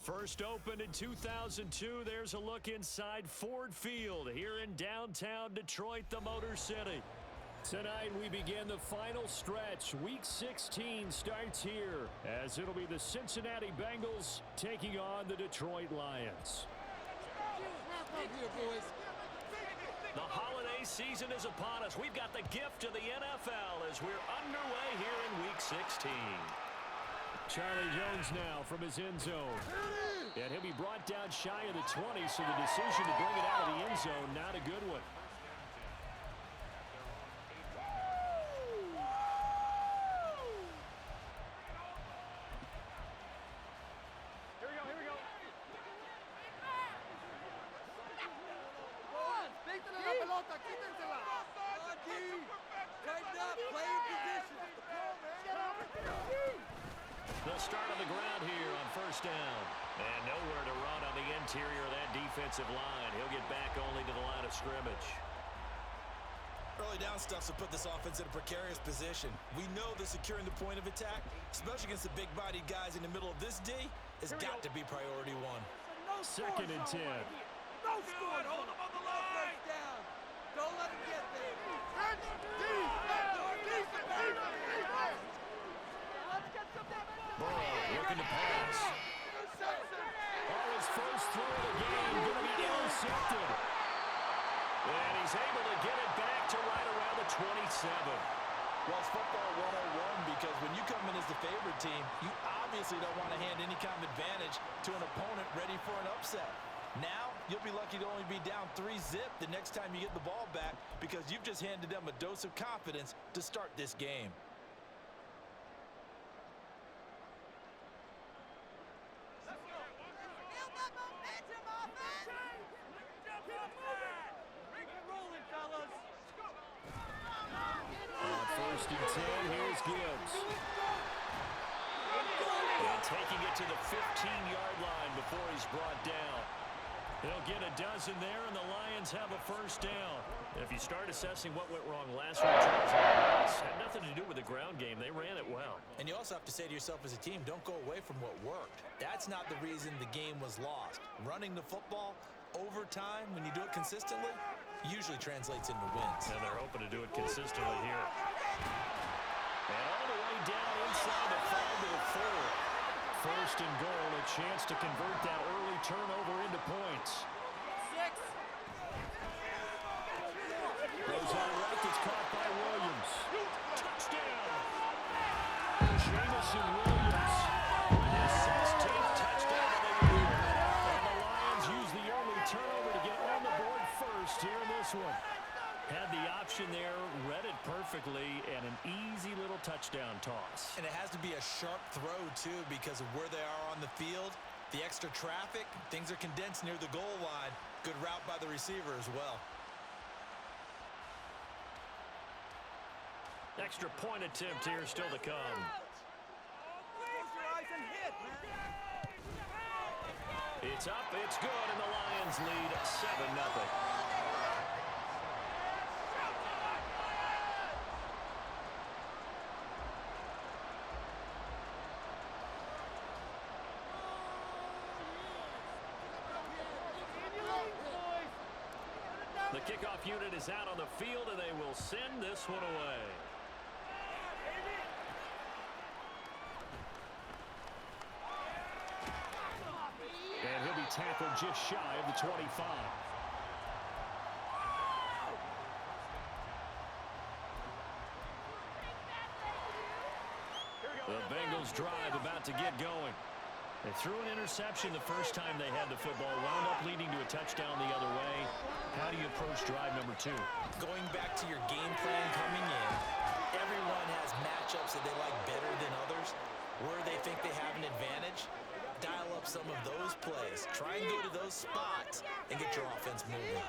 First opened in 2002, there's a look inside Ford Field here in downtown Detroit, the Motor City. Tonight we begin the final stretch. Week 16 starts here as it'll be the Cincinnati Bengals taking on the Detroit Lions. The holiday season is upon us. We've got the gift of the NFL as we're underway here in Week 16. Charlie Jones now from his end zone. And he'll be brought down shy of the 20, so the decision to bring it out of the end zone, not a good one. Here we go. Quítense la pelota, quítensela. Tighten up, play in position. They'll start on the ground here on first down. And nowhere to run on the interior of that defensive line. He'll get back only to the line of scrimmage. Early down stuffs will put this offense in a precarious position. We know that securing the point of attack, especially against the big-bodied guys in the middle of this D, has got to be priority one. Second and 10. No score. Hold him on the line. First down. Don't let him get there. Burrow looking to pass. His first throw of the game going to be intercepted. And he's able to get it back to right around the 27. Well, it's football 101 because when you come in as the favorite team, you obviously don't want to hand any kind of advantage to an opponent ready for an upset. Now, you'll be lucky to only be down 3-zip the next time you get the ball back because you've just handed them a dose of confidence to start this game. First and 10, here's Gibbs. And taking it to the 15-yard line before he's brought down. They'll get a dozen there, and the Lions have a first down. If you start assessing what went wrong last week, it had nothing to do with the ground game. They ran it well. And you also have to say to yourself as a team, don't go away from what worked. That's not the reason the game was lost. Running the football over time, when you do it consistently, usually translates into wins. And they're hoping to do it consistently here. And all the way down inside the 5 to the 4. First and goal, a chance to convert that early turnover into points. Goes on right, it's caught by Williams. Touchdown! Jamison Williams with his 16th touchdown of the year. And the Lions use the early turnover to get on the board first here in this one. Had the option there, read it perfectly, and an easy little touchdown toss. And it has to be a sharp throw, too, because of where they are on the field. The extra traffic, things are condensed near the goal line. Good route by the receiver as well. Extra point attempt here still to come. It's up, it's good, and the Lions lead 7-0. The kickoff unit is out on the field, and they will send this one away. And he'll be tackled just shy of the 25. The Bengals drive about to get going. They threw an interception the first time they had the football, wound up leading to a touchdown the other way. How do you approach drive number 2? Going back to your game plan coming in, everyone has matchups that they like better than others. Where they think they have an advantage, dial up some of those plays. Try and go to those spots and get your offense moving.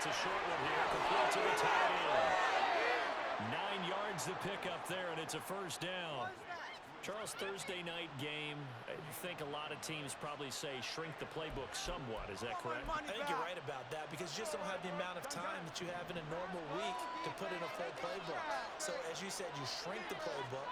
It's a short one here, complete to the tight end. 9 yards the pickup there, and it's a first down. Charles, Thursday night game, I think a lot of teams probably say shrink the playbook somewhat. Is that correct? I think you're right about that because you just don't have the amount of time that you have in a normal week to put in a full playbook. So as you said, you shrink the playbook,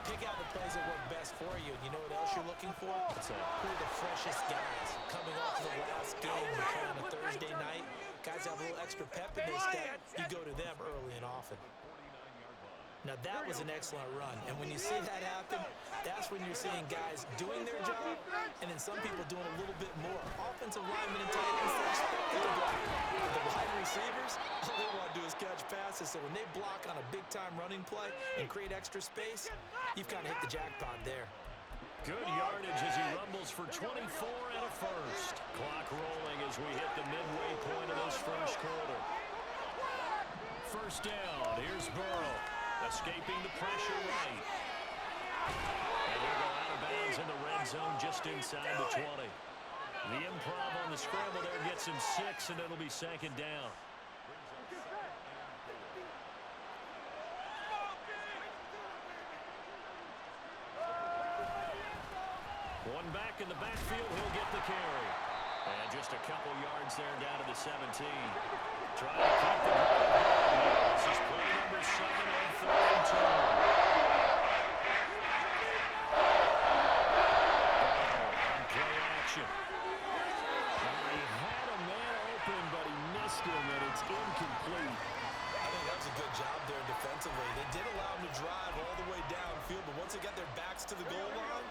Pick out the plays that work best for you. And you know what else you're looking for? Who are the freshest guys coming off the last game you play on a Thursday night? Guys have a little extra pep in their step. You go to them early and often. Now, that was an excellent run. And when you see that happen, that's when you're seeing guys doing their job and then some people doing a little bit more. Offensive linemen and tight ends, they're expected to block. But the wide receivers, all they want to do is catch passes. So when they block on a big-time running play and create extra space, you've kind of hit the jackpot there. Good yardage as he rumbles for 24 and a first. Clock rolling as we hit the midway point of this first quarter. First down, here's Burrow. Escaping the pressure right. And he'll go out of bounds in the red zone just inside the 20. The improv on the scramble there gets him 6, and it'll be second down. One back in the backfield, he'll get the carry. And just a couple yards there down to the 17. Trying to keep the ball going. This is play number 7 on 3rd and 2. On play action. He had a man open, but he missed him, and it's incomplete. I think that was a good job there defensively. They did allow him to drive all the way downfield, but once they got their backs to the goal line,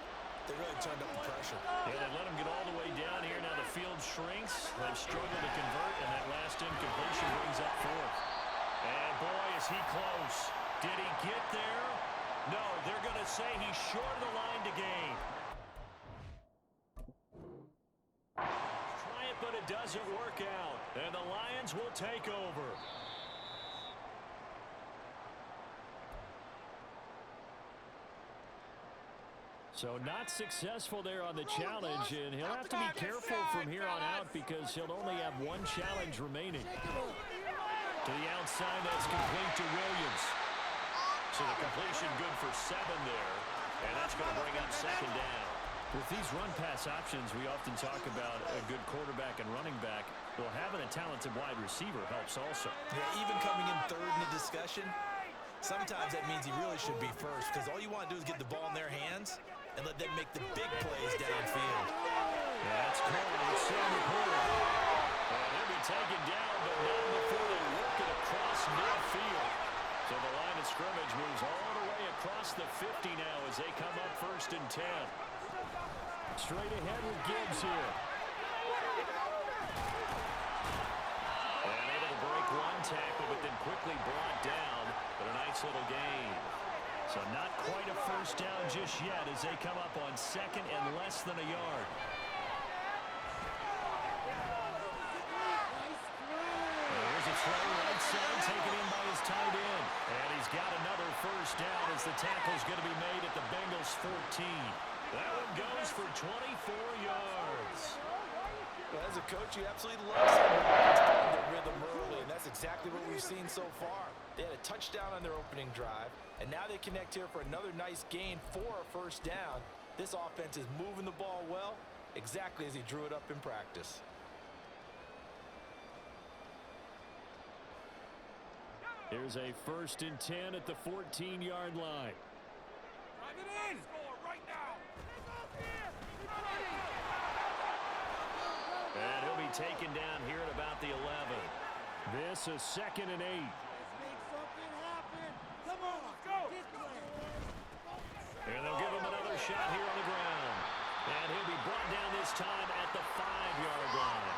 they really turned up the pressure. Yeah, they let him get all the way down here. Now the field shrinks. They've struggled to convert, and that last incompletion brings up 4th. And boy, is he close. Did he get there? No, they're going to say he's short of the line to gain. Try it, but it doesn't work out. And the Lions will take over. So not successful there on the challenge, and he'll have to be careful from here on out because he'll only have one challenge remaining. To the outside, that's complete to Williams. So the completion good for 7 there, and that's going to bring up second down. With these run-pass options, we often talk about a good quarterback and running back. Well, having a talented wide receiver helps also. Yeah, even coming in 3rd in the discussion, sometimes that means he really should be first because all you want to do is get the ball in their hands and let them make the big plays downfield. That's Curry. It's Sammy Curry. And he'll be taken down, but not before they work it across midfield. So the line of scrimmage moves all the way across the 50 now as they come up 1st and 10. Straight ahead with Gibbs here. And able to break one tackle, but then quickly brought down. But a nice little gain. So not quite a first down just yet as they come up on 2nd and less than a yard. There's a throw right side taken in by his tight end. And he's got another first down as the tackle's going to be made at the Bengals 14. That one goes for 24 yards. Well, as a coach, you absolutely love seeing the rhythm early, and that's exactly what we've seen so far. They had a touchdown on their opening drive, and now they connect here for another nice gain for a first down. This offense is moving the ball well, exactly as he drew it up in practice. Here's a 1st and 10 at the 14-yard line. Drive it in. Score right now. And he'll be taken down here at about the 11. This is 2nd and 8. Let's make something happen. Come on, let's go. And they'll give him another shot here on the ground. And he'll be brought down this time at the 5-yard line.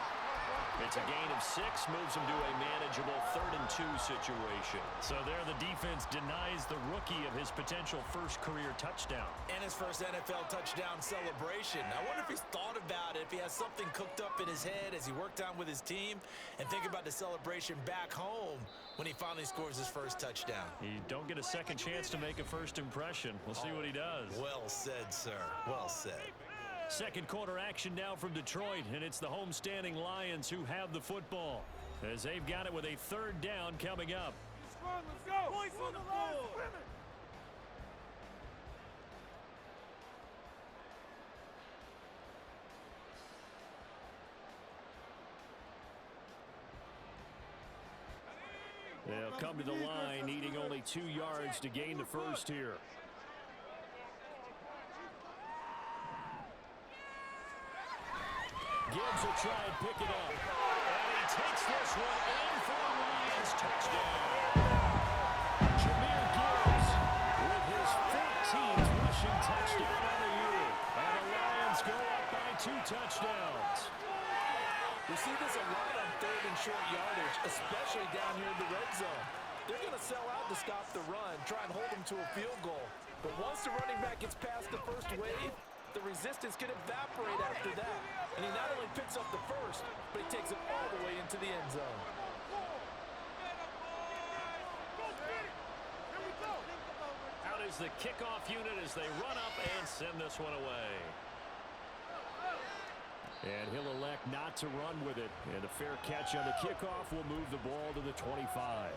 It's a gain of 6, moves him to a manageable 3rd and 2 situation. So there the defense denies the rookie of his potential first career touchdown. And his first NFL touchdown celebration. I wonder if he's thought about it, if he has something cooked up in his head as he worked on with his team, and think about the celebration back home when he finally scores his first touchdown. You don't get a second chance to make a first impression. We'll see what he does. Well said, sir. Well said. Second quarter action now from Detroit, and it's the homestanding Lions who have the football as they've got it with a 3rd down coming up. Let's go. Boys on the board. They'll come to the line, needing only 2 yards to gain the first here. Jones will try and pick it up. And he takes this one in for a Lions touchdown. Jahmyr Gibbs with his 14th rushing touchdown on the year. And the Lions go up by 2 touchdowns. We see this a lot on 3rd and short yardage, especially down here in the red zone. They're going to sell out to stop the run, try and hold them to a field goal. But once the running back gets past the first wave, the resistance can evaporate after that. And he not only picks up the first, but he takes it all the way into the end zone. Out is the kickoff unit as they run up and send this one away. And he'll elect not to run with it. And a fair catch on the kickoff will move the ball to the 25.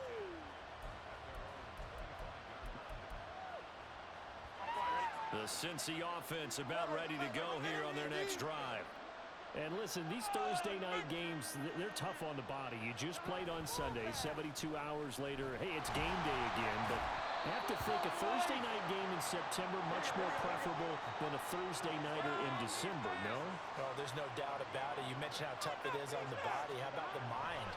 The Cincy offense about ready to go here on their next drive. And listen, these Thursday night games, they're tough on the body. You just played on Sunday, 72 hours later. Hey, it's game day again, but I have to think a Thursday night game in September much more preferable than a Thursday nighter in December, no? Oh, there's no doubt about it. You mentioned how tough it is on the body. How about the mind?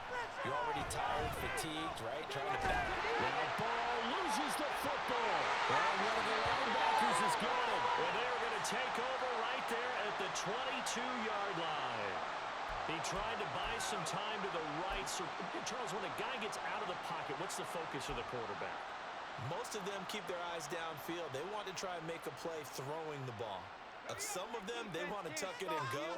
You're already tired, fatigued, right? Trying to back. Now Ball loses the football. And one of the linebackers is got it. And they're going to take over right there at the 22-yard line. He tried to buy some time to the right. So, Charles, when a guy gets out of the pocket, what's the focus of the quarterback? Most of them keep their eyes downfield. They want to try and make a play throwing the ball. Some of them, they want to tuck it and go.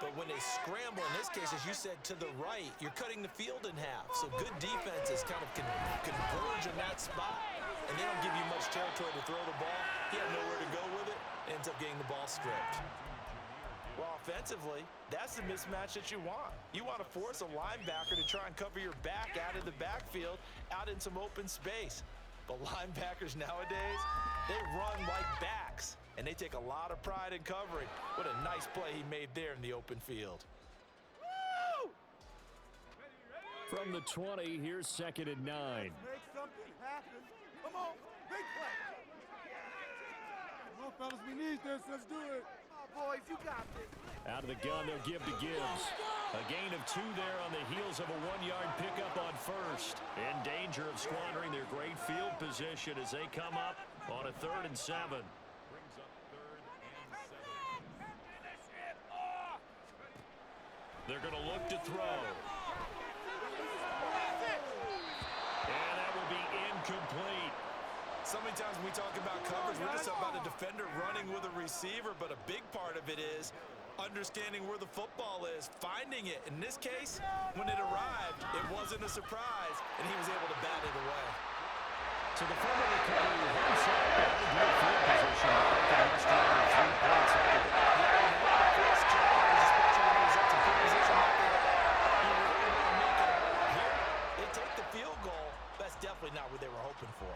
But when they scramble, in this case, as you said, to the right, you're cutting the field in half. So good defenses kind of converge in that spot, and they don't give you much territory to throw the ball. He had nowhere to go with it. Ends up getting the ball stripped. Well, offensively, that's the mismatch that you want. You want to force a linebacker to try and cover your back out of the backfield, out in some open space. But linebackers nowadays, they run like backs, and they take a lot of pride in covering. What a nice play he made there in the open field. From the 20, here's 2nd and 9. Make something happen. Come on, big play. Come on, fellas, we need this. Let's do it. Boys, you got this. Out of the gun, they'll give to Gibbs. A gain of 2 there on the heels of a 1-yard pickup on first. In danger of squandering their great field position as they come up on a 3rd and 7. Brings up 3rd and 7. They're going to look to throw. And that will be incomplete. So many times when we talk about coverage, we're just about a defender running with a receiver, but a big part of it is understanding where the football is, finding it. In this case, when it arrived, it wasn't a surprise, and he was able to bat it away. So the former recovery himself got a good field position. I think he's trying 3 points out of it. First challenge, especially when he's up to good position like that. He really want to make it here. They take the field goal. That's definitely not what they were hoping for.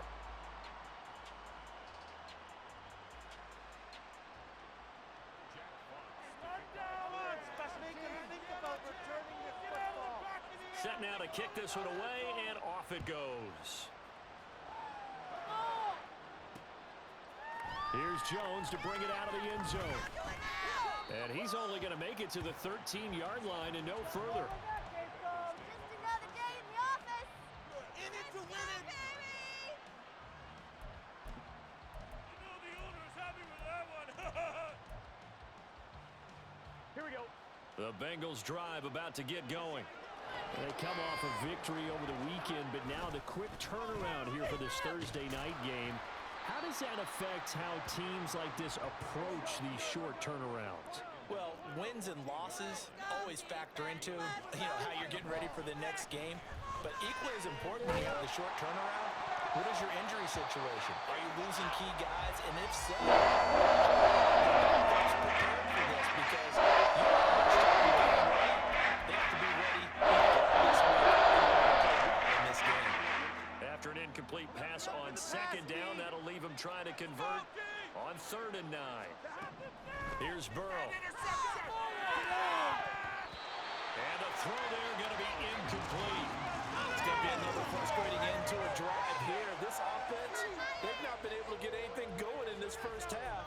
Set now to kick this one away, and off it goes. Here's Jones to bring it out of the end zone. And he's only going to make it to the 13-yard line and no further. Just another day in the office. In it to win it. You know the owner's happy with that one. Here we go. The Bengals drive about to get going. They come off a victory over the weekend, but now the quick turnaround here for this Thursday night game. How does that affect how teams like this approach these short turnarounds? Well, wins and losses always factor into, how you're getting ready for the next game. But equally as important when you have the short turnaround, what is your injury situation? Are you losing key guys? And if so, prepare for this because you don't have much time to get them ready. They have to be ready this week in this game. After an incomplete pass on 2nd down, that'll leave him trying to convert on 3rd and 9. Here's Burrow. And the throw there going to be incomplete. It's going to be another frustrating end to a drive here. This offense, they've not been able to get anything going in this first half.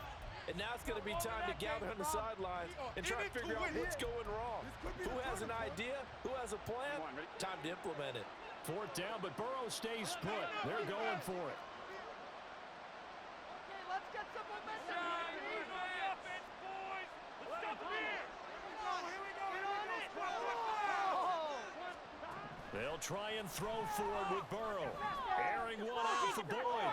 And now it's going to be time to gather on the sidelines and try to figure out what's going wrong. Who has an idea? Who has a plan? Time to implement it. Fourth down, but Burrow stays put. They're going for it. Okay, let's get some momentum. They'll try and throw forward with Burrow. Airing one out for Boyd.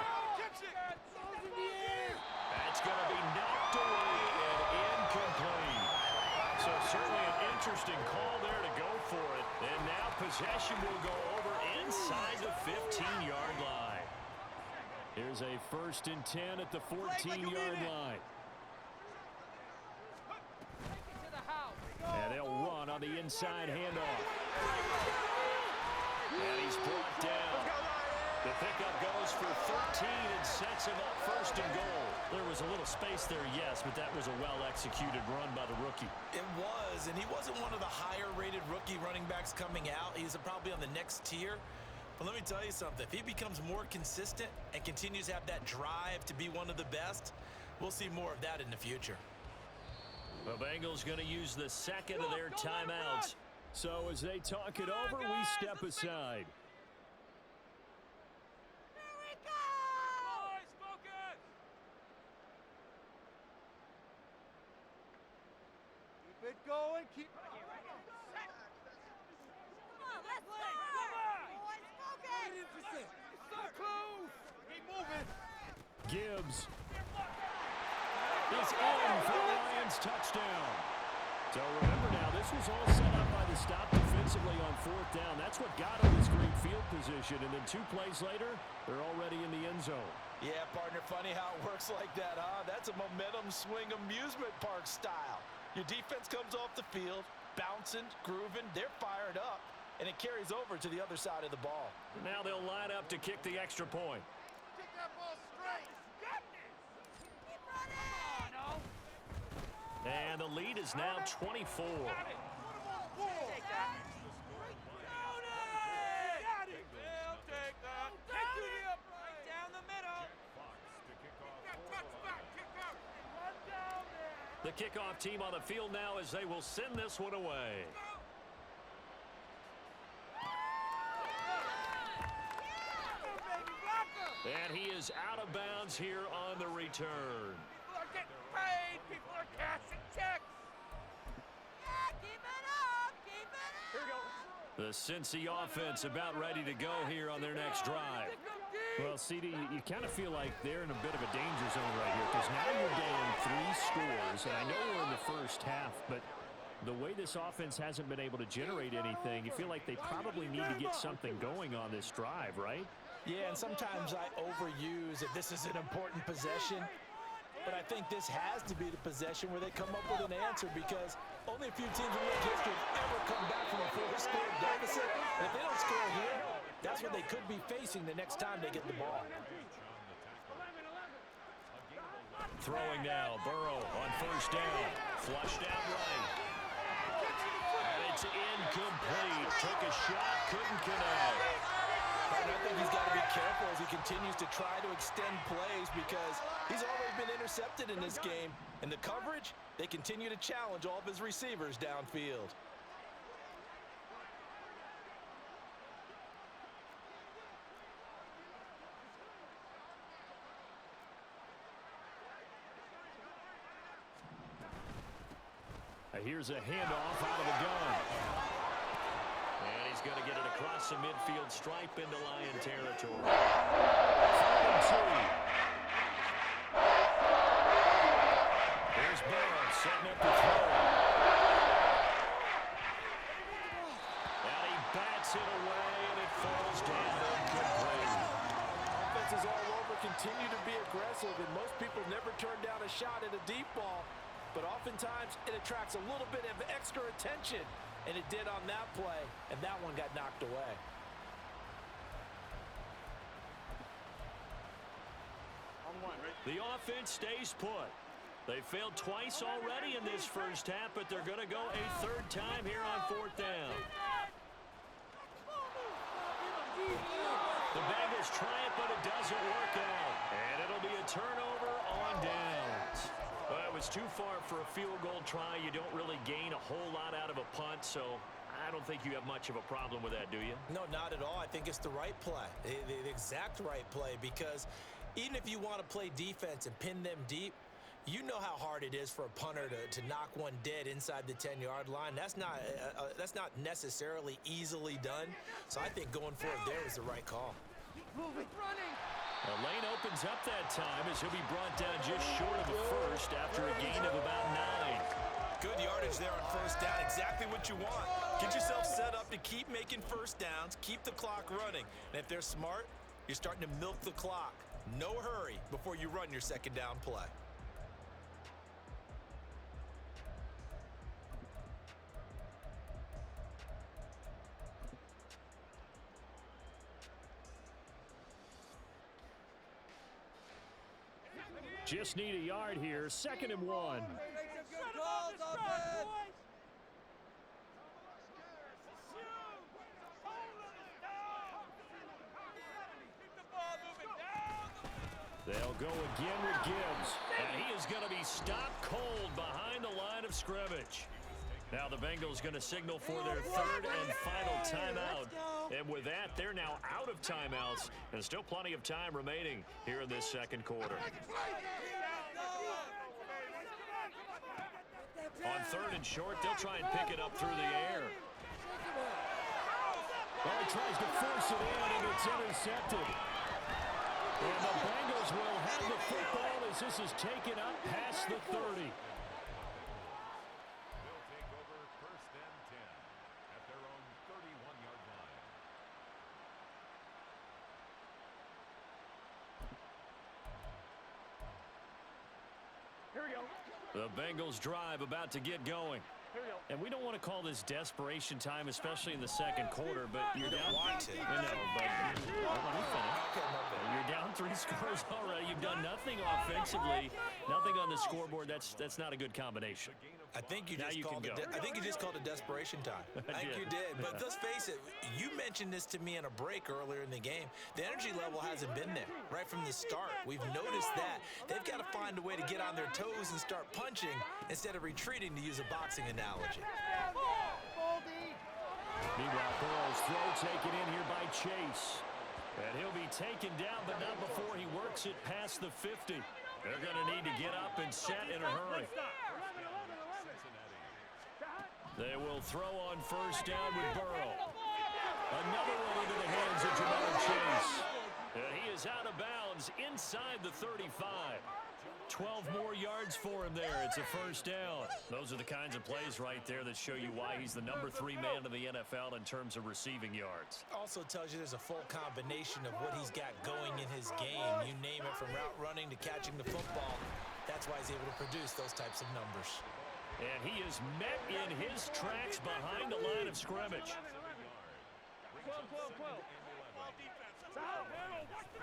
That's going to be knocked away and incomplete. So certainly an interesting call there to go for it. And now possession will go over inside the 15-yard line. Here's a 1st and 10 at the 14-yard line. And they'll run on the inside handoff. And he's brought down. The pickup goes for 13 and sets him up 1st and goal. There was a little space there, yes, but that was a well-executed run by the rookie. It was, and he wasn't one of the higher-rated rookie running backs coming out. He's probably on the next tier. But let me tell you something. If he becomes more consistent and continues to have that drive to be one of the best, we'll see more of that in the future. The Bengals going to use the second of their timeouts. So as they talk it over, we step aside. Here we go! Boys, focus! Keep it going. Keep Come on, let's go! Boys, focus! so close. Keep moving. Gibbs is in for the Lions touchdown. So remember now, this was all set up by the stop defensively on 4th down. That's what got him this great field position. And then 2 plays later, they're already in the end zone. Yeah, partner, funny how it works like that, huh? That's a momentum swing amusement park style. Your defense comes off the field, bouncing, grooving, they're fired up, and it carries over to the other side of the ball. Now they'll line up to kick the extra point. Kick that ball straight. Keep running! And the lead is now 24. Take that. Got it! They'll take that. Take to the upright. Down the middle. The kickoff team on the field now as they will send this one away. And he is out of bounds here on the return. People are getting paid. People are cashing checks. Yeah, keep it up! Keep it up! Here we go. The Cincy offense about ready to go here on their next drive. Well, CD, you kind of feel like they're in a bit of a danger zone right here because now you're down 3 scores, and I know we're in the first half, but the way this offense hasn't been able to generate anything, you feel like they probably need to get something going on this drive, right? Yeah, and sometimes I overuse that this is an important possession, but I think this has to be the possession where they come up with an answer because only a few teams in league history have ever come back from a 4-score deficit. And if they don't score here, that's what they could be facing the next time they get the ball. Throwing now, Burrow on 1st down. Flushed out right. And it's incomplete. Took a shot, couldn't connect. And I think he's got to be careful as he continues to try to extend plays because he's already been intercepted in this game. And the coverage, they continue to challenge all of his receivers downfield. Here's a handoff out of the gun. And he's going to get it across the midfield stripe into Lion territory. 3rd and 2. Here's Burrow setting up the throw. And he bats it away, and it falls down incomplete. Offenses all over continue to be aggressive, and most people never turn down a shot at a deep ball. But oftentimes, it attracts a little bit of extra attention, and it did on that play, and that one got knocked away. The offense stays put. They failed twice already in this first half, but they're going to go a 3rd time here on 4th down. The Bengals try it, but it doesn't work out. And it'll be a turnover on downs. Well, it was too far for a field goal try. You don't really gain a whole lot out of a punt, so I don't think you have much of a problem with that, do you? No, not at all. I think it's the right play, the exact right play, because even if you want to play defense and pin them deep, you know how hard it is for a punter to knock one dead inside the 10-yard line. That's not necessarily easily done. So I think going for it there was the right call. Moving, running. The lane opens up that time as he'll be brought down just short of the first after a gain of about 9. Good yardage there on first down. Exactly what you want. Get yourself set up to keep making first downs, keep the clock running. And if they're smart, you're starting to milk the clock. No hurry before you run your second down play. Just need a yard here. 2nd and 1. Make some good calls, offense. They'll go again with Gibbs. And he is going to be stopped cold behind the line of scrimmage. Now the Bengals going to signal for their 3rd and final timeout. And with that, they're now out of timeouts. And still plenty of time remaining here in this 2nd quarter. On 3rd and short, they'll try and pick it up through the air. Well, he tries to force it in, and it's intercepted. And the Bengals will have the football as this is taken up past the 30. The Bengals drive about to get going. And we don't want to call this desperation time, especially in the 2nd quarter, but you're down. I know, but let me finish. You're down 3 scores already. You've done nothing offensively, nothing on the scoreboard. That's not a good combination. I think you just called it desperation time. I think you did. But let's face it, you mentioned this to me in a break earlier in the game. The energy level hasn't been there right from the start. We've noticed that. They've got to find a way to get on their toes and start punching instead of retreating, to use a boxing analogy. Meanwhile, Burrow's throw taken in here by Chase. And he'll be taken down, but not before he works it past the 50. They're going to need to get up and set in a hurry. They will throw on first down with Burrow. Another one into the hands of Jamar Chase. And he is out of bounds inside the 35. 12 more yards for him there. It's a first down. Those are the kinds of plays right there that show you why he's the number 3 man in the NFL in terms of receiving yards. Also tells you there's a full combination of what he's got going in his game. You name it, from route running to catching the football. That's why he's able to produce those types of numbers. And he is met in his tracks behind the line of scrimmage.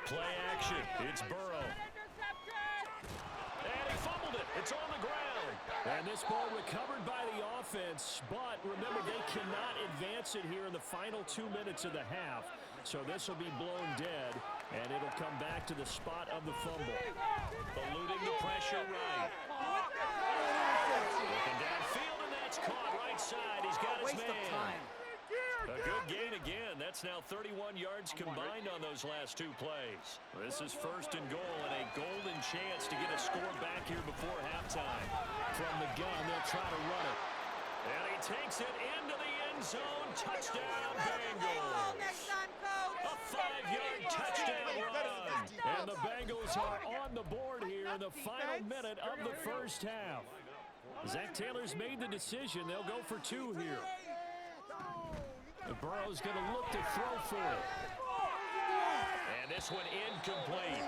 Play action. It's Burrow. And he fumbled it. It's on the ground. And this ball recovered by the offense. But remember, they cannot advance it here in the final 2 minutes of the half. So this will be blown dead. And it'll come back to the spot of the fumble. Eluding the pressure right. Looking downfield, and that's caught right side. He's got his man. A good gain again. That's now 31 yards combined on those last 2 plays. This is 1st and goal, and a golden chance to get a score back here before halftime. From the gun, they'll try to run it. And he takes it into the end zone. Touchdown, Bengals. A 5-yard touchdown run. And the Bengals are on the board here in the final minute of the first half. Zach Taylor's made the decision. They'll go for 2 here. Burrow's going to look to throw for it. And this one incomplete.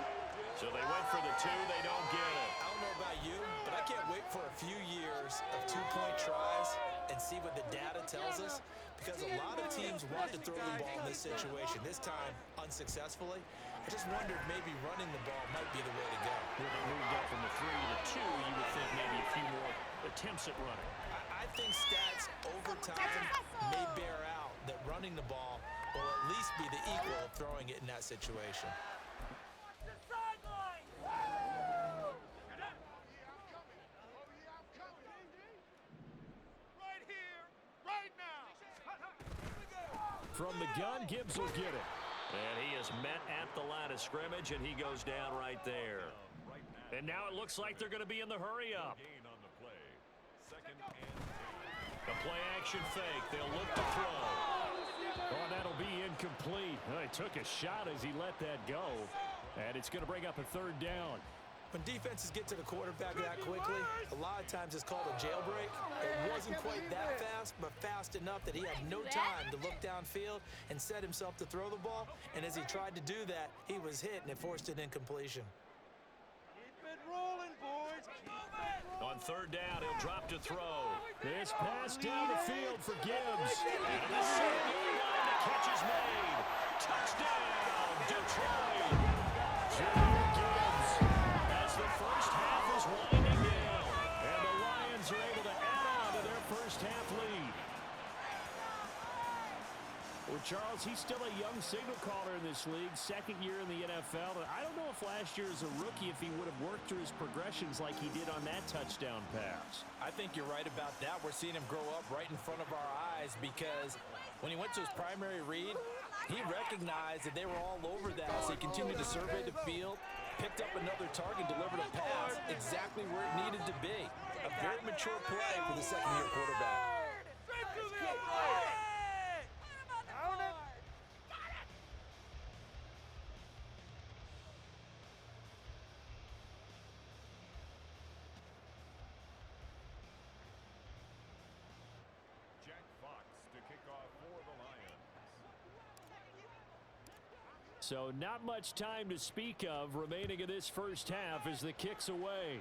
So they went for the 2. They don't get it. I don't know about you, but I can't wait for a few years of 2-point tries and see what the data tells us, because a lot of teams want to throw the ball in this situation. This time, unsuccessfully. I just wondered maybe running the ball might be the way to go. When they moved up from the 3 to the 2, you would think maybe a few more attempts at running. I think stats over time may bear out that running the ball will at least be the equal of throwing it in that situation. gun. Gibbs will get it. And he is met at the line of scrimmage, and he goes down right there. And now it looks like they're going to be in the hurry-up. The play-action fake. They'll look to throw. Oh, that'll be incomplete. Well, he took a shot as he let that go. And it's going to bring up a third down. When defenses get to the quarterback that quickly, a lot of times it's called a jailbreak. It wasn't quite that fast, but fast enough that he had no time to look downfield and set himself to throw the ball. And as he tried to do that, he was hit, and it forced an incompletion. Keep it rolling, boys. On third down, he'll drop to throw. This pass down the field for Gibbs. And the same line, the catch is made. Touchdown, Detroit. Jahmyr Gibbs. As the first half is winding down, and the Lions are able to add on to their first half lead. Well, Charles, he's still a young signal caller in this league, second year in the NFL. And I don't know if last year as a rookie, if he would have worked through his progressions like he did on that touchdown pass. I think you're right about that. We're seeing him grow up right in front of our eyes because when he went to his primary read, he recognized that they were all over that. So he continued to survey the field, picked up another target, delivered a pass exactly where it needed to be. A very mature play for the second-year quarterback. Straight to the upright. So not much time to speak of remaining in this first half as the kick's away.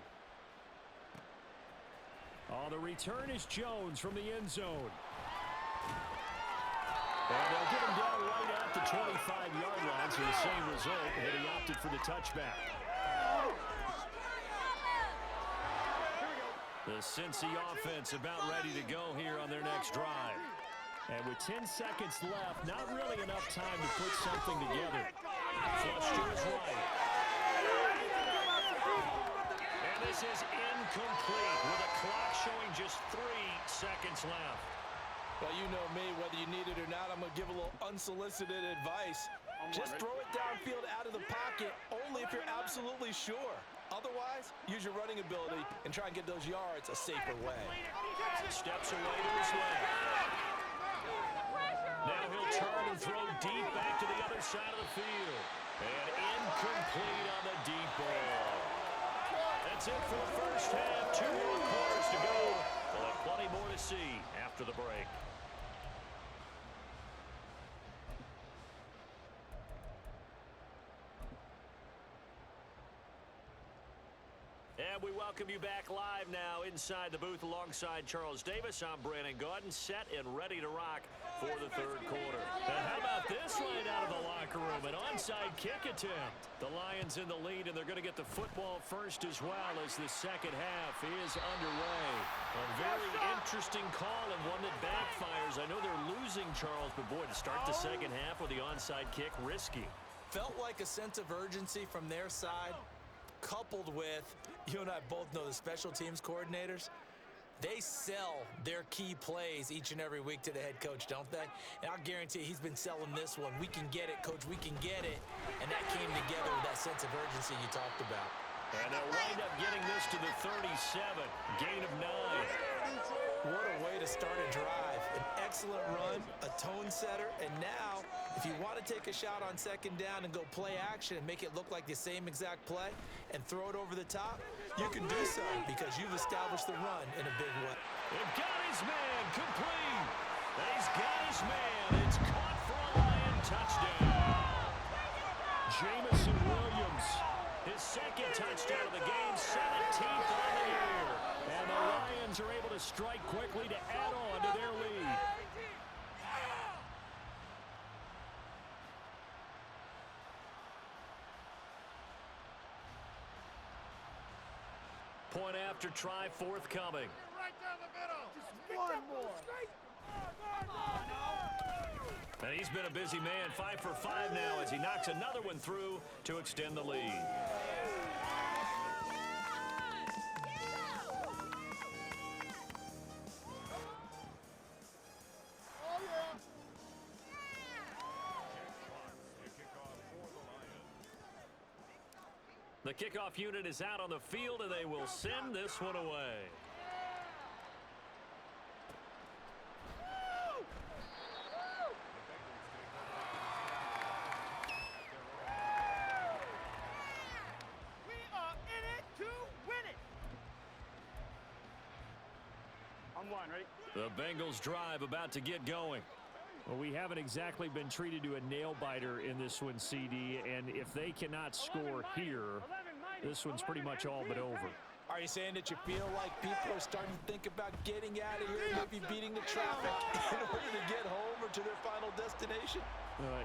Oh, the return is Jones from the end zone. And they'll get him down right at the 25-yard line, so the same result, and he opted for the touchback. The Cincy offense about ready to go here on their next drive. And with 10 seconds left, not really enough time to put something together. Flush to his right. And this is incomplete with a clock showing just 3 seconds left. Well, you know me, whether you need it or not, I'm going to give a little unsolicited advice. Just throw it downfield out of the pocket, only if you're absolutely sure. Otherwise, use your running ability and try and get those yards a safer way. Steps away to his left. Now he'll turn and throw deep back to the other side of the field. And incomplete on the deep ball. That's it for the first half. 2 more quarters to go. We'll have plenty more to see after the break. And we welcome you back live now inside the booth alongside Charles Davis. I'm Brandon Gaudin, set and ready to rock for the third quarter. And how about this right out of the locker room? An onside kick attempt. The Lions in the lead, and they're going to get the football first as well as the second half is underway. A very interesting call and one that backfires. I know they're losing, Charles, but boy, to start the second half with the onside kick, risky. Felt like a sense of urgency from their side, coupled with, you and I both know the special teams coordinators, they sell their key plays each and every week to the head coach, don't they? And I'll guarantee he's been selling this one. We can get it, coach, we can get it. And that came together with that sense of urgency you talked about. And they'll wind up getting this to the 37, gain of 9. What a way to start a drive. An excellent run, a tone setter, and now, if you want to take a shot on second down and go play action and make it look like the same exact play and throw it over the top, you can do so because you've established the run in a big way. They've got his man complete. He's got his man. It's caught for a Lion touchdown. Jamison Williams, his second touchdown of the game, 17th on the year. And the Lions are able to strike quickly to add on to their lead. Point after try forthcoming. Right down the middle. Just one more. And he's been a busy man, 5 for 5 now as he knocks another one through to extend the lead. The kickoff unit is out on the field, and they will send this one away. We are in it to win it. On one, ready? The Bengals drive about to get going. Well, we haven't exactly been treated to a nail-biter in this one, CD, and if they cannot score here, this one's pretty much all but over. Are you saying that you feel like people are starting to think about getting out of here, maybe beating the traffic in order to get home or to their final destination?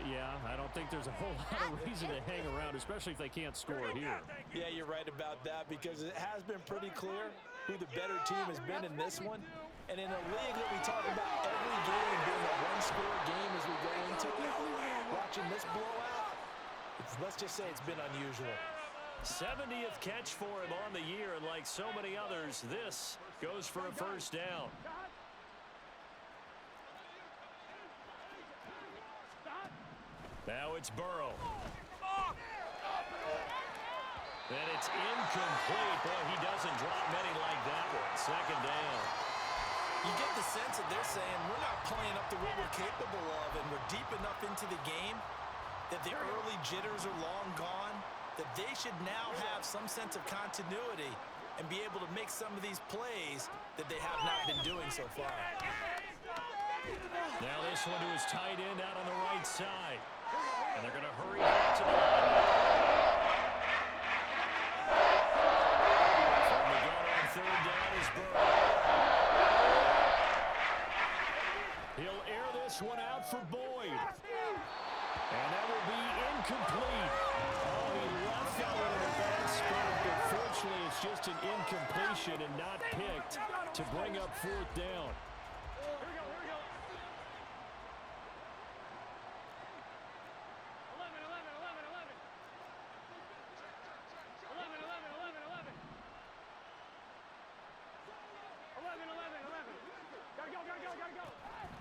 Yeah, I don't think there's a whole lot of reason to hang around, especially if they can't score here. Yeah, you're right about that because it has been pretty clear who the better team has been in this one. And in a league that we talk about every game being a one-score game as we go into it, watching this blowout, let's just say it's been unusual. 70th catch for him on the year, and like so many others, this goes for a first down. Now it's Burrow. And it's incomplete. Boy, he doesn't drop many like that one. Second down. You get the sense that they're saying we're not playing up to what we're capable of, and we're deep enough into the game that the early jitters are long gone, that they should now have some sense of continuity and be able to make some of these plays that they have not been doing so far. Now this one to his tight end out on the right side. And they're going to hurry back to the line. From the gun on third down is Burrow. He'll air this one out for Boyd. And that will be incomplete. Oh, he left that one in a bad spot, but fortunately it's just an incompletion and not picked to bring up fourth down.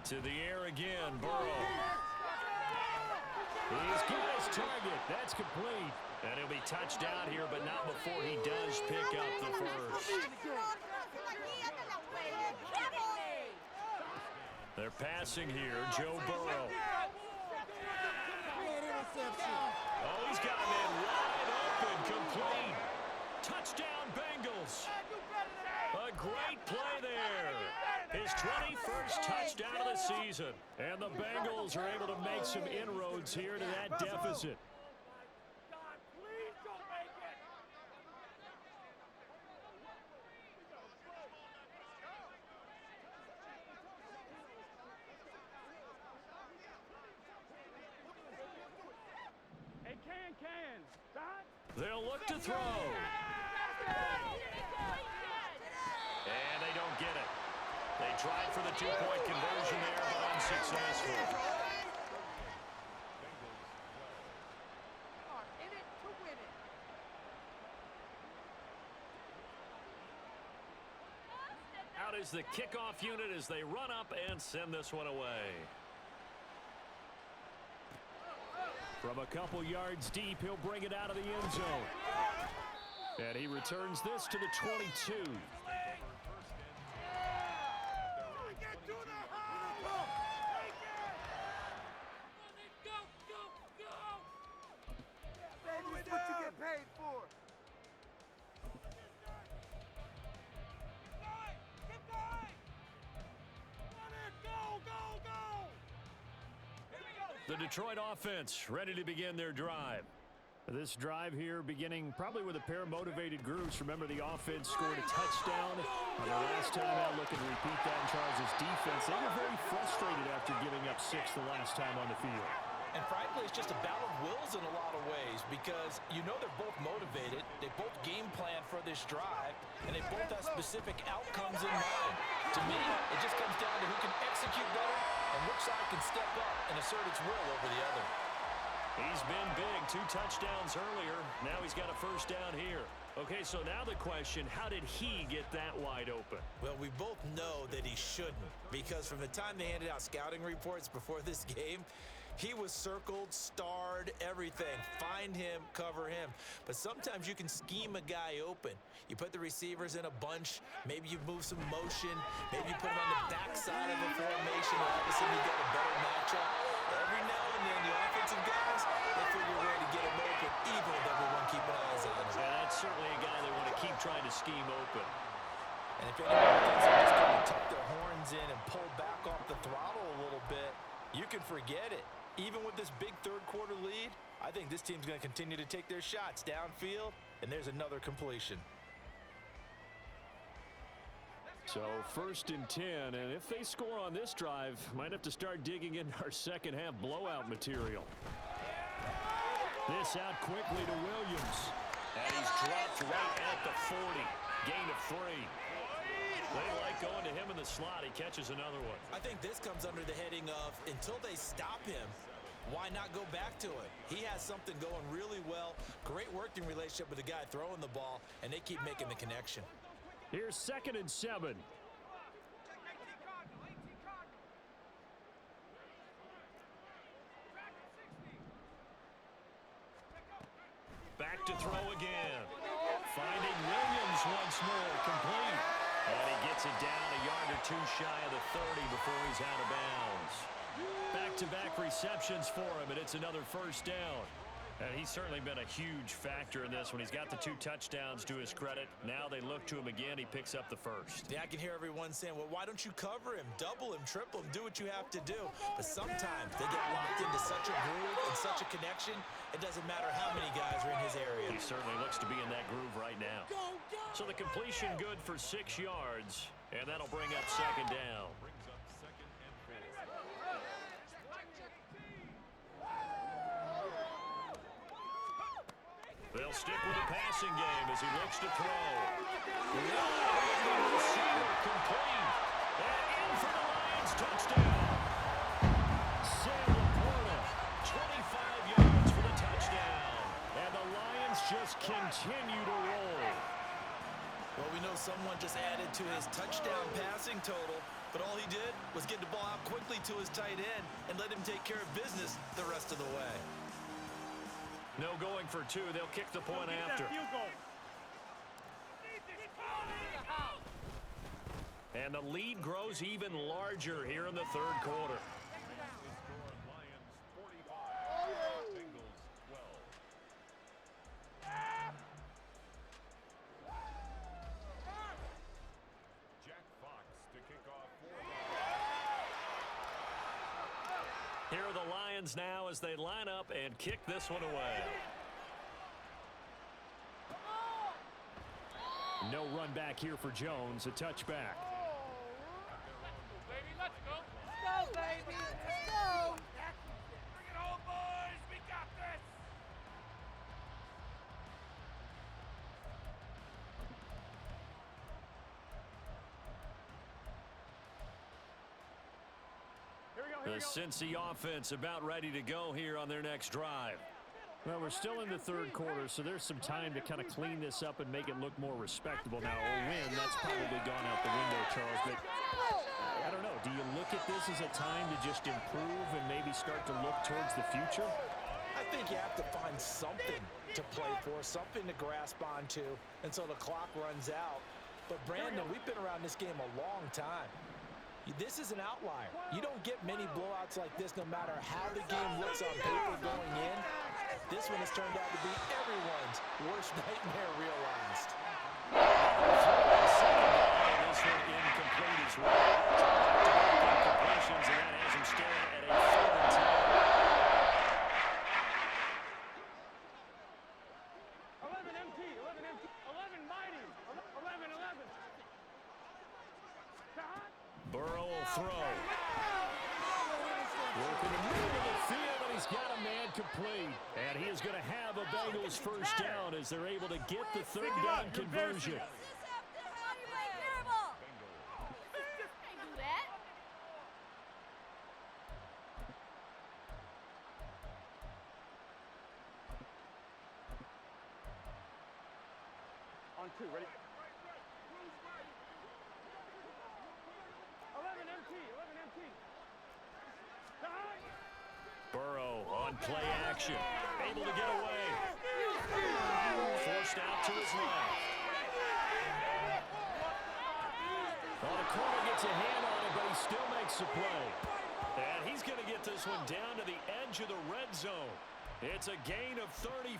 To the air again, Burrow. He's got his target. That's complete. And he'll be touched down here, but not before he does pick up the first. They're passing here. Joe Burrow. Oh, he's got him in wide open. Complete. Touchdown, Bengals. A great play there. His 21st touchdown of the season. And the Bengals are able to make some inroads here to that deficit. God, please don't make it. Hey, can. Dot. They'll look to throw. And they don't get it. They tried for the two-point conversion there, but unsuccessful. In it to win it. Out is the kickoff unit as they run up and send this one away. From a couple yards deep, he'll bring it out of the end zone. And he returns this to the 22. What you get paid for? Keep going. Go. Here we go. The Detroit offense ready to begin their drive. This drive here beginning probably with a pair of motivated groups. Remember, the offense scored a touchdown on the last time out, looking to repeat that in Charles' defense. They were very frustrated after giving up 6 the last time on the field. And frankly, it's just a battle of wills in a lot of ways because you know they're both motivated, they both game plan for this drive, and they both have specific outcomes in mind. To me, it just comes down to who can execute better and which side can step up and assert its will over the other. He's been big, 2 touchdowns earlier. Now he's got a first down here. Okay, so now the question, how did he get that wide open? Well, we both know that he shouldn't because from the time they handed out scouting reports before this game, He was circled, starred, everything. Find him, cover him. But sometimes you can scheme a guy open. You put the receivers in a bunch. Maybe you move some motion. Maybe you put him on the backside of a formation. All of a sudden you got a better matchup. Every now and then, the offensive guys, they figure a way to get him open, even with everyone keeping eyes on him. Yeah, that's certainly a guy they want to keep trying to scheme open. And if anyone thinks they're just going to tuck their horns in and pull back off the throttle a little bit, you can forget it. Even with this big third-quarter lead, I think this team's going to continue to take their shots downfield, and there's another completion. So 1st and 10, and if they score on this drive, might have to start digging into our second-half blowout material. This out quickly to Williams, and he's dropped right at the 40. Gain of 3. They like going to him in the slot. He catches another one. I think this comes under the heading of, until they stop him, why not go back to it? He has something going really well. Great working relationship with the guy throwing the ball, and they keep making the connection. Here's 2nd and 7. Back to throw again. Finding Williams once more, complete. And he gets it down a yard or 2 shy of the 30 before he's out of bounds. Back-to-back receptions for him, and it's another 1st down. And he's certainly been a huge factor in this when he's got the 2 touchdowns to his credit. Now they look to him again. He picks up the 1st. Yeah, I can hear everyone saying, well, why don't you cover him, double him, triple him, do what you have to do. But sometimes they get locked into such a groove and such a connection, it doesn't matter how many guys are in his area. He certainly looks to be in that groove right now. So the completion good for 6 yards, and that'll bring up 2nd down. They'll stick with the passing game as he looks to throw. Receiver complete. And in for the Lions touchdown. Sam Laporta, 25 yards for the touchdown. And the Lions just continue to roll. Well, we know someone just added to his touchdown passing total, but all he did was get the ball out quickly to his tight end and let him take care of business the rest of the way. No going for 2. They'll kick the point after. And the lead grows even larger here in the 3rd quarter. Here are the Lions now as they line up and kick this one away. No run back here for Jones, a touchback. Baby, let's go. Let's go, baby. Let's go. Bring it home, boys. We got this. The Cincy offense about ready to go here on their next drive. Well, we're still in the 3rd quarter, so there's some time to kind of clean this up and make it look more respectable. Now, a win, that's probably gone out the window, Charles, but I don't know. Do you look at this as a time to just improve and maybe start to look towards the future? I think you have to find something to play for, something to grasp onto until the clock runs out. But, Brandon, we've been around this game a long time. This is an outlier. You don't get many blowouts like this no matter how the game looks on paper going in. This one has turned out to be everyone's worst nightmare realized. This one incomplete as well. Incompletions, and that has him staring at a 3rd and 10. 11 MT, 11 MT, 11 mighty, 11, 11. Burrow will throw. Working the middle of the field, and he's got a man complete. And he is going to have a Bengals 1st down as they're able to get the 3rd down conversion. On 2, ready? 11 MT, 11 MT. Burrow on play action. Able to get away. Forced out to his left. Well, the corner gets a hand on it, but he still makes the play. And he's going to get this one down to the edge of the red zone. It's a gain of 35.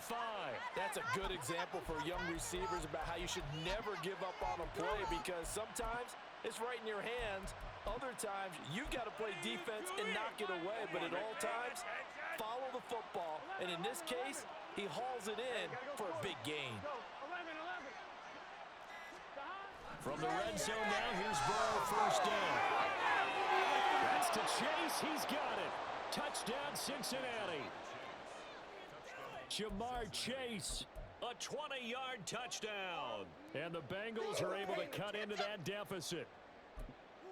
That's a good example for young receivers about how you should never give up on a play, because sometimes it's right in your hands. Other times, you've got to play defense and knock it away. But at all times, follow the football. And in this case, he hauls it in for a big gain. From the red zone now, here's Burrow, first down. That's to Chase. He's got it. Touchdown, Cincinnati. Jamar Chase, a 20-yard touchdown. And the Bengals are able to cut into that deficit.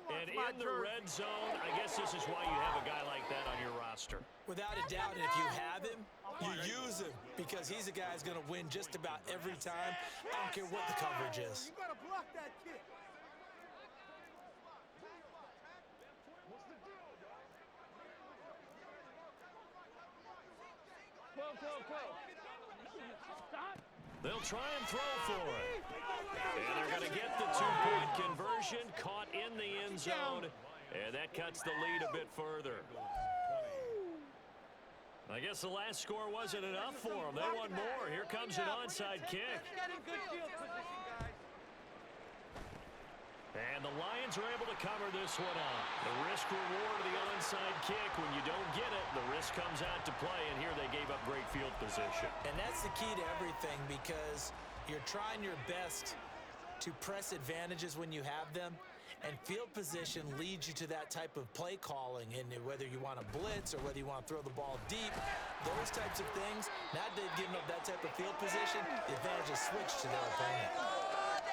And in the red zone, I guess this is why you have a guy like that on your roster. Without a doubt, and if you have him, you use him, because he's a guy who's going to win just about every time. I don't care what the coverage is. You got to block that kid. They'll try and throw for it. And they're going to get the two-point conversion, caught in the end zone, and that cuts the lead a bit further. I guess the last score wasn't enough for them. They want more. Here comes an onside kick. Get in good field position, guys. And the Lions are able to cover this one up. The risk-reward of the onside kick. When you don't get it, the risk comes out to play, and here they gave up great field position. And that's the key to everything, because you're trying your best to press advantages when you have them, and field position leads you to that type of play calling. And whether you want to blitz or whether you want to throw the ball deep, those types of things, now that they've given up that type of field position, the advantage is switched to their opponent.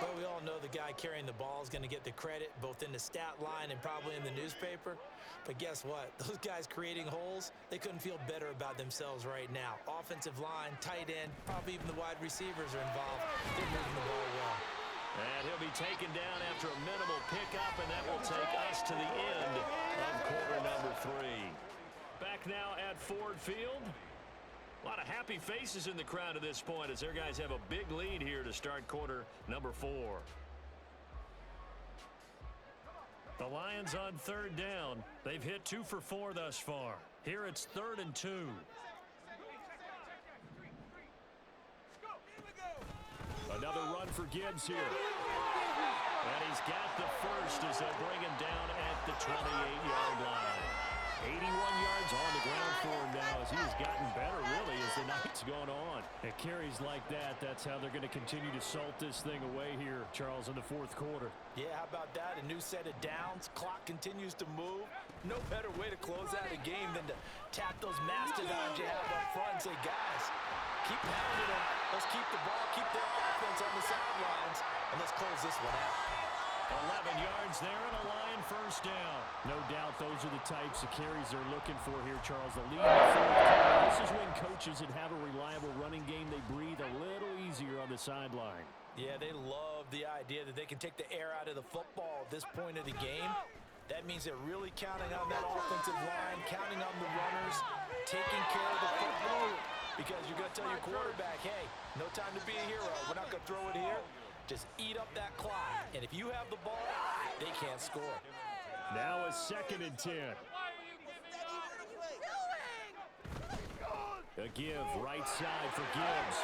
Well, we all know the guy carrying the ball is going to get the credit both in the stat line and probably in the newspaper. But guess what? Those guys creating holes, they couldn't feel better about themselves right now. Offensive line, tight end, probably even the wide receivers are involved. They're moving the ball well. And he'll be taken down after a minimal pickup, and that will take us to the end of quarter number 3. Back now at Ford Field. A lot of happy faces in the crowd at this point as their guys have a big lead here to start quarter number 4. The Lions on third down. They've hit 2 for 4 thus far. Here it's 3rd and 2. Another run for Gibbs here. And he's got the first as they'll bring him down at the 28-yard line. 81 yards on the ground for him now as he has gotten better, really, as the night's gone on. At carries like that, that's how they're going to continue to salt this thing away here, Charles, in the 4th quarter. Yeah, how about that? A new set of downs. Clock continues to move. No better way to close out a game than to tap those mastodons you have up front and say, guys, keep pounding them. Let's keep the ball, keep their offense on the sidelines, and let's close this one out. 11 yards there and a Lion first down. No doubt those are the types of carries they're looking for here, Charles. The lead in the 4th quarter. This is when coaches that have a reliable running game, they breathe a little easier on the sideline. Yeah, they love the idea that they can take the air out of the football at this point of the game. That means they're really counting on that offensive line, counting on the runners, taking care of the football. Because you're going to tell your quarterback, hey, no time to be a hero. We're not going to throw it here. Just eat up that clock. And if you have the ball, they can't score. Now a 2nd and 10. A give right side for Gibbs.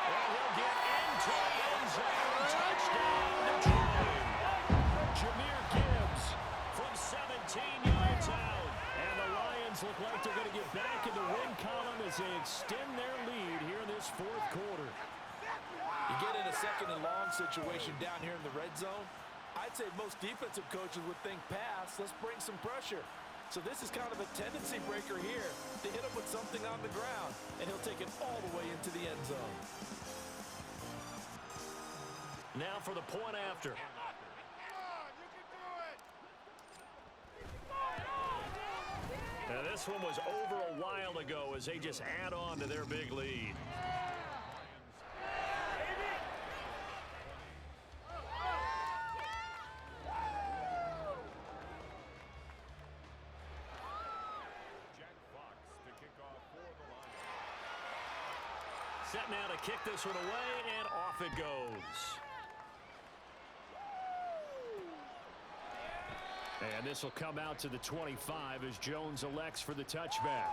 And he'll get into the end zone. Touchdown, Detroit. Jahmyr Gibbs from 17 yards out. And the Lions look like they're going to get back in the win column as they extend their lead here in this 4th quarter. You get in a 2nd and long situation down here in the red zone, I'd say most defensive coaches would think pass, let's bring some pressure. So this is kind of a tendency breaker here to hit him with something on the ground, and he'll take it all the way into the end zone. Now for the point after. Now this one was over a while ago as they just add on to their big lead. set now to kick this one away, and off it goes. And this will come out to the 25 as Jones elects for the touchback.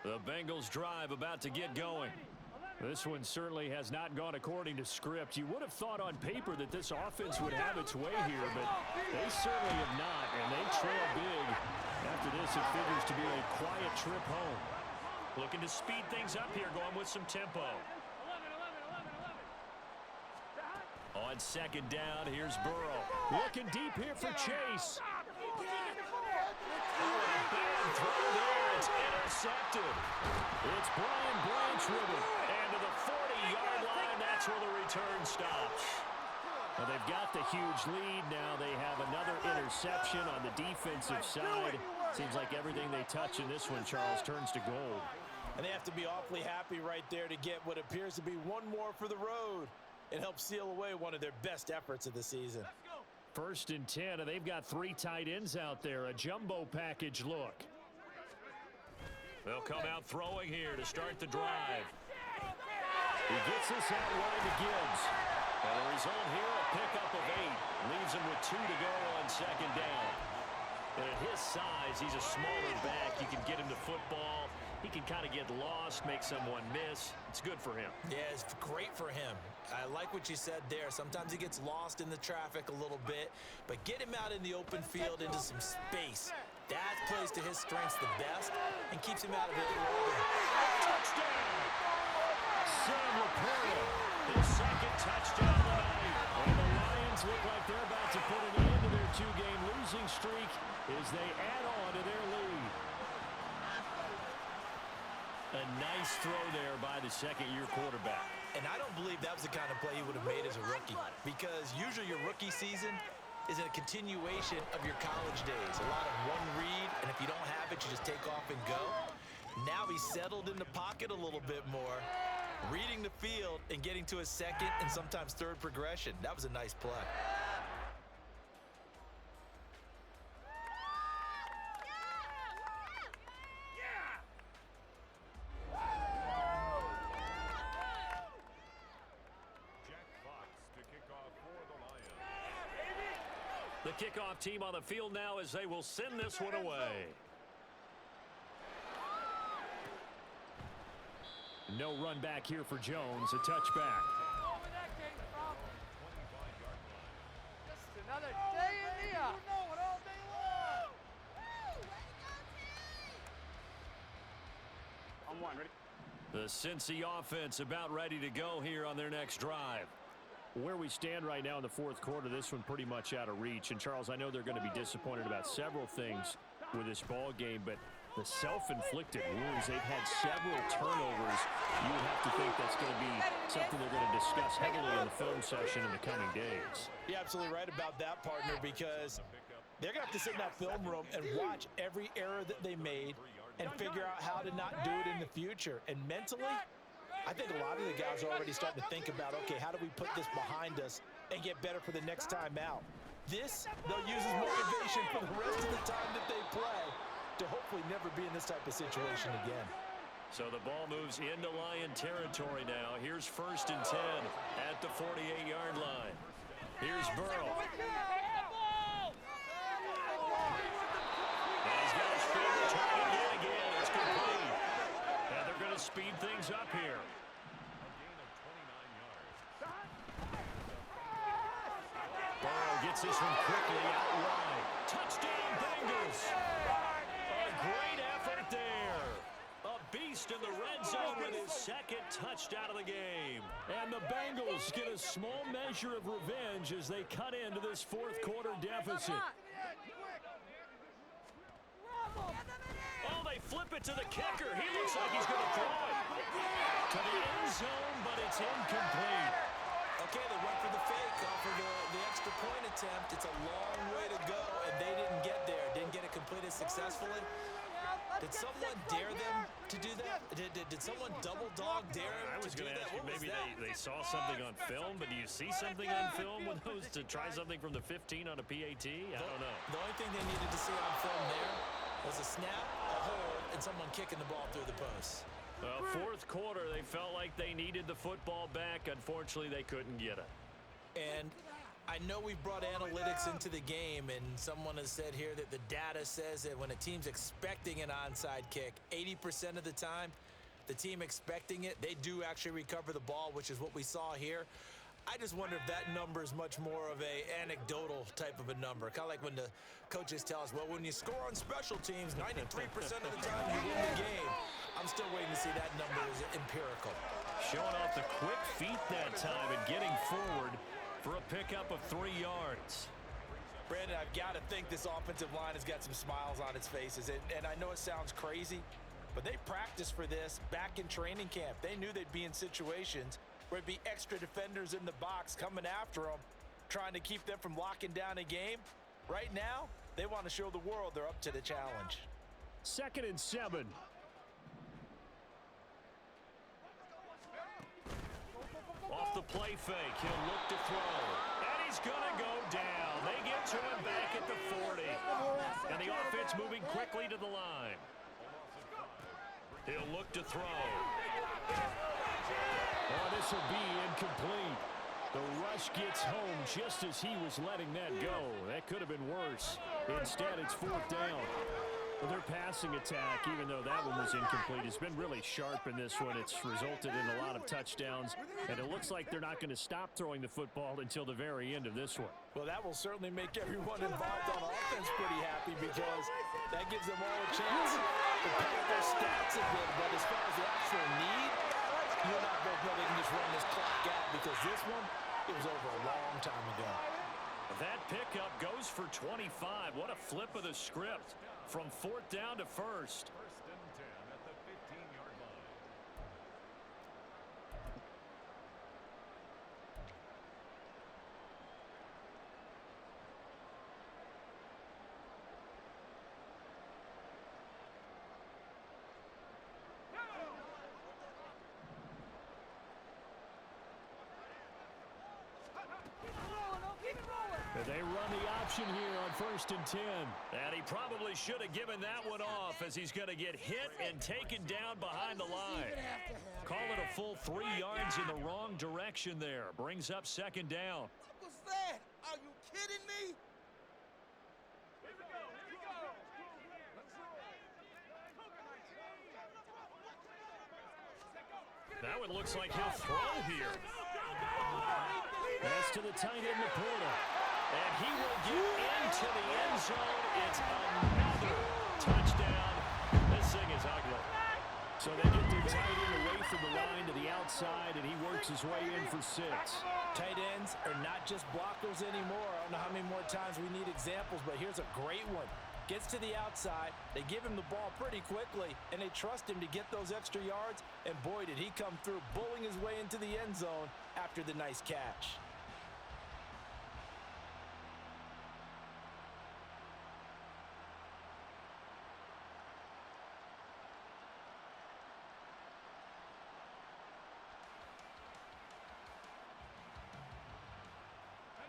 The Bengals drive about to get going. This one certainly has not gone according to script. You would have thought on paper that this offense would have its way here, but they certainly have not, and they trail big. After this, it figures to be a quiet trip home. Looking to speed things up here, going with some tempo. On second down, here's Burrow. Looking deep here for Chase. Bad throw there. It's intercepted. It's Brian Branch with it. And to the 40-yard line, that's where the return stops. Now they've got the huge lead. Now they have another interception on the defensive side. Seems like everything they touch in this one, Charles, turns to gold. And they have to be awfully happy right there to get what appears to be one more for the road. It helps seal away one of their best efforts of the season. First and 10, and they've got 3 tight ends out there. A jumbo package look. They'll come out throwing here to start the drive. He gets this out wide to Gibbs. And the result here, a pickup of 8. Leaves him with 2 to go on second down. And at his size, he's a smaller back. You can get him to football. He can kind of get lost, make someone miss. It's good for him. Yeah, it's great for him. I like what you said there. Sometimes he gets lost in the traffic a little bit, but get him out in the open field into some space. That plays to his strengths the best and keeps him out of it. Touchdown! Sam Laporta, his second touchdown of the night. And the Lions look like they're about to put an end to their 2-game losing streak as they add on to their lead. A nice throw there by the second-year quarterback. And I don't believe that was the kind of play he would have made as a rookie, because usually your rookie season is a continuation of your college days. A lot of one read, and if you don't have it, you just take off and go. Now he's settled in the pocket a little bit more, reading the field and getting to his second and sometimes third progression. That was a nice play. The kickoff team on the field now as they will send this one away. No run back here for Jones. A touchback. Just another day in the office. You know it all day long. On one, ready? The Cincy offense about ready to go here on their next drive. Where we stand right now in the fourth quarter, this one pretty much out of reach. And, Charles, I know they're going to be disappointed about several things with this ball game, but the self-inflicted wounds, they've had several turnovers. You would have to think that's going to be something they're going to discuss heavily in the film session in the coming days. You're absolutely right about that, partner, because they're going to have to sit in that film room and watch every error that they made and figure out how to not do it in the future. And mentally, I think a lot of the guys are already starting to think about, okay, how do we put this behind us and get better for the next time out? This, they'll use as motivation for the rest of the time that they play to hopefully never be in this type of situation again. So the ball moves into Lion territory now. Here's first and 10 at the 48-yard line. Here's Burrow. And he's got his finger trying again. It's complete. And they're going to speed things up here. Burrow gets this one quickly out wide. Touchdown, Bengals. A great effort there. A beast in the red zone with his second touchdown of the game. And the Bengals get a small measure of revenge as they cut into this fourth quarter deficit. Oh, they flip it to the kicker. He looks like he's going to throw it to the end zone, but It's incomplete. Okay, they went for the fake off of the extra point attempt. It's a long way to go, and they didn't get there. Didn't get it completed successfully. Did someone dare them to do that? Did someone double dog dare them I was to do going to that? ask you, What was maybe that? they saw something on film, but do you see something on film with those to try something from the 15 on a PAT? I don't know. The only thing they needed to see on film there was a snap, a hold, and someone kicking the ball through the post. Well, fourth quarter, they felt like they needed the football back. Unfortunately, they couldn't get it. And I know we've brought analytics into the game, and someone has said here that the data says that when a team's expecting an onside kick, 80% of the time, the team expecting it, they do actually recover the ball, which is what we saw here. I just wonder if that number is much more of a anecdotal type of a number. Kind of like when the coaches tell us, well, when you score on special teams, 93% of the time you win the game. I'm still waiting to see that number is empirical. Showing off the quick feet that time and getting forward for a pickup of 3 yards. Brandon, I've got to think this offensive line has got some smiles on its faces. And I know it sounds crazy, but they practiced for this back in training camp. They knew they'd be in situations where it'd be extra defenders in the box coming after them, trying to keep them from locking down a game. Right now, they want to show the world they're up to the challenge. 2nd and 7. Off the play fake, he'll look to throw. And he's going to go down. They get to him back at the 40. And the offense moving quickly to the line. He'll look to throw. Oh, this will be incomplete. The rush gets home just as he was letting that go. That could have been worse. Instead, it's 4th down. Well, their passing attack, even though that one was incomplete, has been really sharp in this one. It's resulted in a lot of touchdowns, and it looks like they're not going to stop throwing the football until the very end of this one. Well, that will certainly make everyone involved on offense pretty happy because that gives them all a chance to pad their stats a bit. But as far as the actual need, you and I both know they can just run this clock out because this one, it was over a long time ago. That pickup goes for 25. What a flip of the script from 4th down to 1st. First and 10 at the 15-yard line. They run the option here on 1st and 10. And he probably should have given that one off as he's going to get hit and taken down behind the line. Call it a full 3 yards in the wrong direction there. Brings up 2nd down. What was that? Are you kidding me? Now it looks like he'll throw here. Pass to the tight end, Laporta. And he will get into the end zone. It's another touchdown. This thing is ugly. So they get their tight end away from the line to the outside, and he works his way in for 6. Tight ends are not just blockers anymore. I don't know how many more times we need examples, but here's a great one. Gets to the outside, they give him the ball pretty quickly, and they trust him to get those extra yards, and boy, did he come through, bowling his way into the end zone after the nice catch.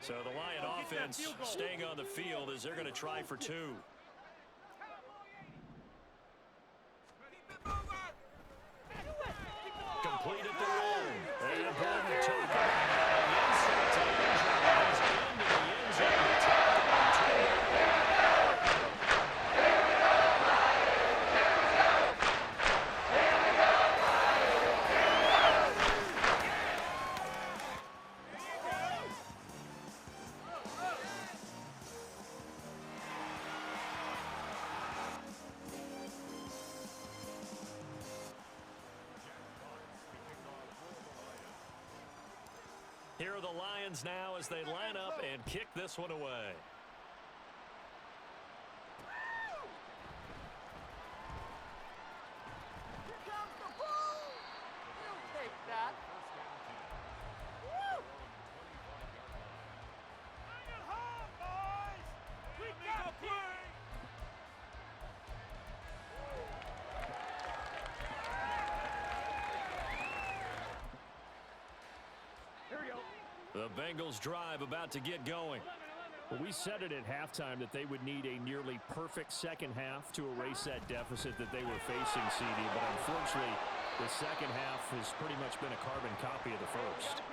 So the Lion offense staying on the field as they're going to try for 2. Complete at the line. And Bowman took it. The inside to Angel is into the end zone. Here are the Lions now as they line up and kick this one away. Here comes the ball. You take that. The Bengals drive about to get going. Well, we said it at halftime that they would need a nearly perfect second half to erase that deficit that they were facing, CD. But unfortunately, the second half has pretty much been a carbon copy of the first.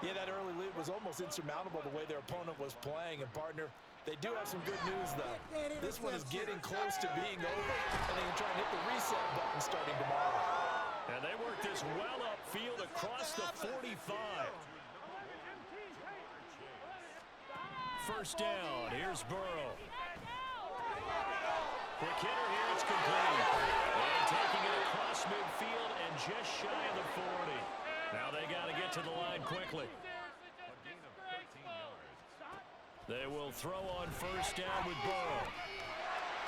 Yeah, that early lead was almost insurmountable the way their opponent was playing. And, partner, they do have some good news, though. This one is getting close to being over, and they can try and hit the reset button starting tomorrow. And they work this well upfield across the 45. First down. Here's Burrow. Quick hitter here. It's complete. And taking it across midfield and just shy of the 40. Now they got to get to the line quickly. They will throw on first down with Burrow.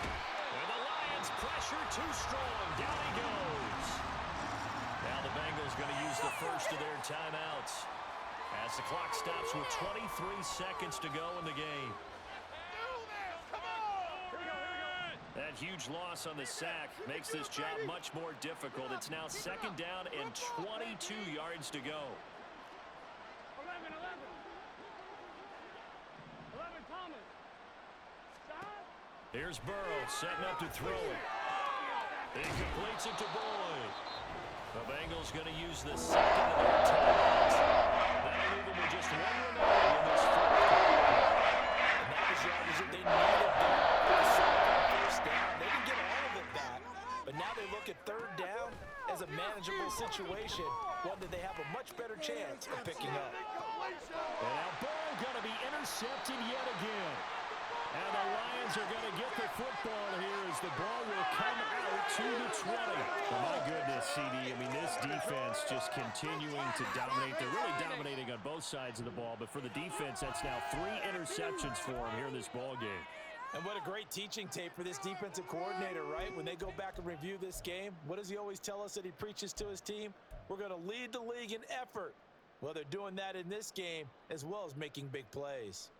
And the Lions pressure too strong. Down he goes. Now the Bengals going to use the first of their timeouts as the clock stops with 23 seconds to go in the game. That huge loss on the sack makes this job much more difficult. It's now second down and 22 yards to go. 11, Thomas. Stop. Here's Burrow setting up to throw it. He completes it to Boyd. The Bengals going to use the second of their timeouts. That'll leave them with just one remaining in this fourth quarter. And that was yardage that they needed there for the second first down. They didn't get all of it back, but now they look at third down as a manageable situation, one that they have a much better chance of picking up. And now Burrow going to be intercepted yet again. And the Lions are going to get the football here as the ball will come out to the 20. Well, my goodness, CD. I mean, this defense just continuing to dominate. They're really dominating on both sides of the ball. But for the defense, that's now 3 interceptions for them here in this ball game. And what a great teaching tape for this defensive coordinator, right? When they go back and review this game, what does he always tell us that he preaches to his team? We're going to lead the league in effort. Well, they're doing that in this game as well as making big plays.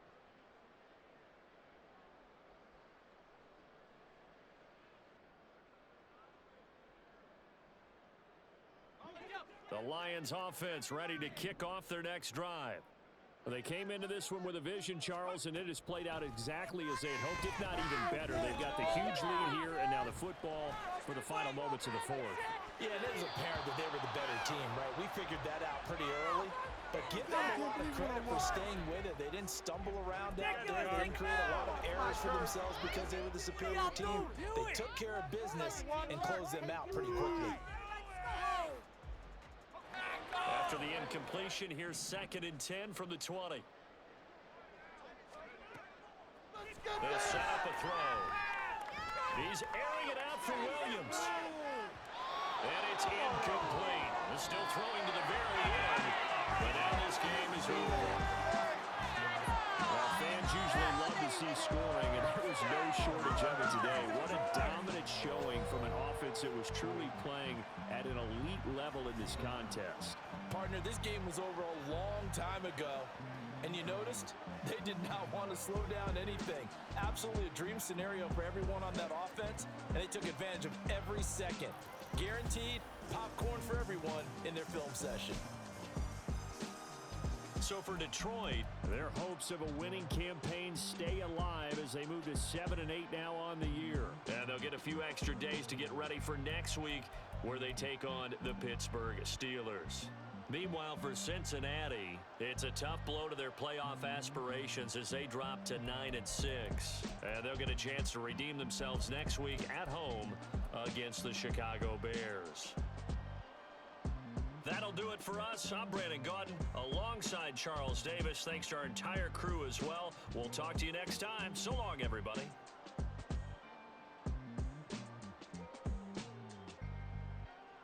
The Lions offense ready to kick off their next drive. They came into this one with a vision, Charles, and it has played out exactly as they had hoped, if not even better. They've got the huge lead here, and now the football for the final moments of the fourth. Yeah, it is apparent that they were the better team, right? We figured that out pretty early. But give them a lot of credit for staying with it. They didn't stumble around out there. They didn't create a lot of errors for themselves because they were the superior team. They took care of business and closed them out pretty quickly. After the incompletion, here's 2nd and 10 from the 20. They'll set up a throw. He's airing it out for Williams. And it's incomplete. They're still throwing to the very end. But now this game is over. Well, fans usually love to see scoring, and there was no shortage of it today. What a dominant showing from an offense that was truly playing at an elite level in this contest. Partner, this game was over a long time ago. And you noticed they did not want to slow down anything. Absolutely a dream scenario for everyone on that offense, and they took advantage of every second. Guaranteed popcorn for everyone in their film session. So for Detroit, their hopes of a winning campaign stay alive as they move to 7-8 now on the year. And they'll get a few extra days to get ready for next week, where they take on the Pittsburgh Steelers. Meanwhile, for Cincinnati, it's a tough blow to their playoff aspirations as they drop to 9-6. And they'll get a chance to redeem themselves next week at home against the Chicago Bears. That'll do it for us. I'm Brandon Gaudin alongside Charles Davis. Thanks to our entire crew as well. We'll talk to you next time. So long, everybody.